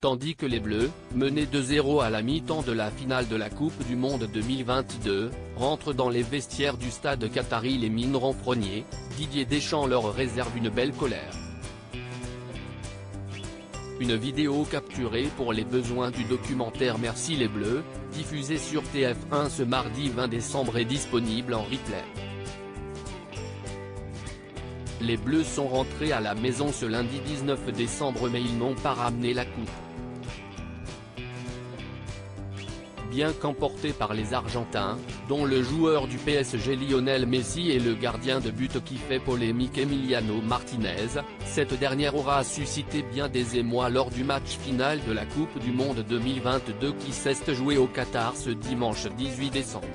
tandis que les Bleus, menés 2-0 à la mi-temps de la finale de la Coupe du Monde 2022, rentrent dans les vestiaires du stade qatari les mines renfrognées. Didier Deschamps leur réserve une belle colère. Une vidéo capturée pour les besoins du documentaire Merci les Bleus, diffusé sur TF1 ce mardi 20 décembre est disponible en replay. Les Bleus sont rentrés à la maison ce lundi 19 décembre mais ils n'ont pas ramené la coupe. Bien qu'emportés par les Argentins, dont le joueur du PSG Lionel Messi et le gardien de but qui fait polémique Emiliano Martinez, cette dernière aura suscité bien des émois lors du match final de la Coupe du Monde 2022 qui s'est joué au Qatar ce dimanche 18 décembre.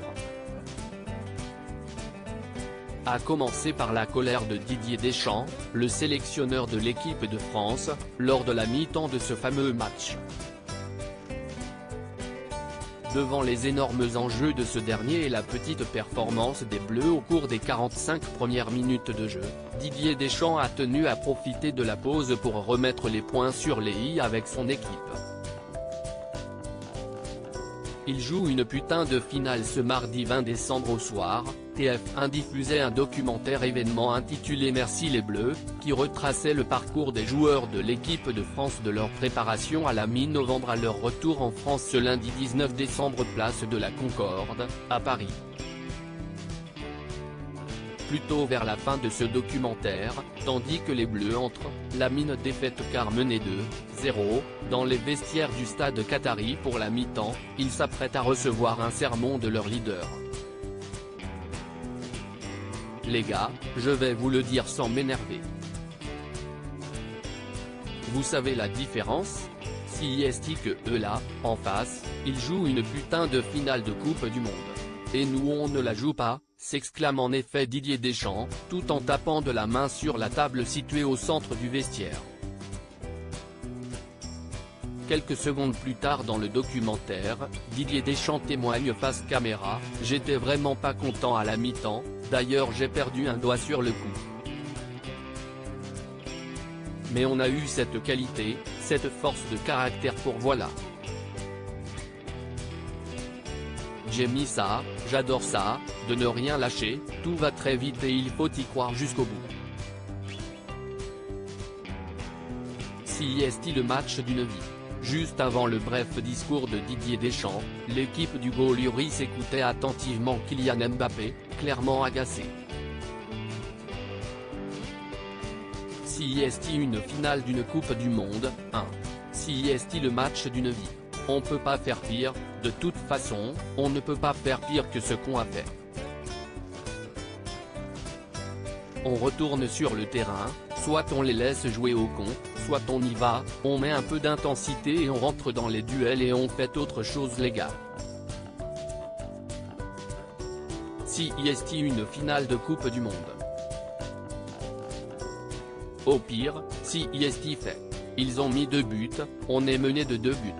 A commencer par la colère de Didier Deschamps, le sélectionneur de l'équipe de France, lors de la mi-temps de ce fameux match. Devant les énormes enjeux de ce dernier et la petite performance des Bleus au cours des 45 premières minutes de jeu, Didier Deschamps a tenu à profiter de la pause pour remettre les points sur les i avec son équipe. Il joue une putain de finale ce mardi 20 décembre au soir. TF1 diffusait un documentaire événement intitulé Merci les Bleus, qui retraçait le parcours des joueurs de l'équipe de France de leur préparation à la mi-novembre à leur retour en France ce lundi 19 décembre place de la Concorde, à Paris. Plutôt vers la fin de ce documentaire, tandis que les Bleus entrent, la mine défaite car menés 2-0, dans les vestiaires du stade qatari pour la mi-temps, ils s'apprêtent à recevoir un sermon de leur leader. Les gars, je vais vous le dire sans m'énerver. Vous savez la différence? Si est que eux là, en face, ils jouent une putain de finale de Coupe du Monde. Et nous on ne la joue pas, s'exclame en effet Didier Deschamps, tout en tapant de la main sur la table située au centre du vestiaire. Quelques secondes plus tard dans le documentaire, Didier Deschamps témoigne face caméra, « J'étais vraiment pas content à la mi-temps, d'ailleurs j'ai perdu un doigt sur le coup. Mais on a eu cette qualité, cette force de caractère pour voilà. J'ai mis ça, j'adore ça, de ne rien lâcher, tout va très vite et il faut y croire jusqu'au bout. Si est le match d'une vie. » Juste avant le bref discours de Didier Deschamps, l'équipe du Gaulois écoutait attentivement Kylian Mbappé, clairement agacé. Si est une finale d'une Coupe du Monde, 1. Si est le match d'une vie. On peut pas faire pire, de toute façon, on ne peut pas faire pire que ce qu'on a fait. On retourne sur le terrain, soit on les laisse jouer au con, soit on y va, on met un peu d'intensité et on rentre dans les duels et on fait autre chose les gars. Si est une finale de Coupe du Monde. Au pire, si est fait. Ils ont mis 2 buts, on est mené de 2 buts.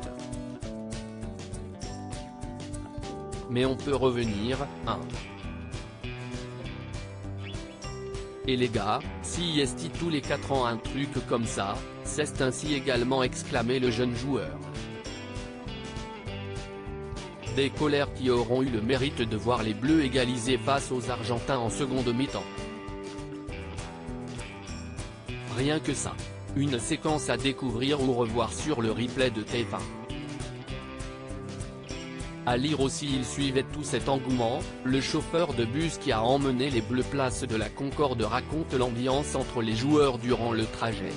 Mais on peut revenir, 1. Et les gars, si est tous les 4 ans un truc comme ça, c'est ainsi également exclamé le jeune joueur. Des colères qui auront eu le mérite de voir les Bleus égaliser face aux Argentins en seconde mi-temps. Rien que ça. Une séquence à découvrir ou revoir sur le replay de TF1. À lire aussi il suivait tout cet engouement, le chauffeur de bus qui a emmené les Bleus place de la Concorde raconte l'ambiance entre les joueurs durant le trajet.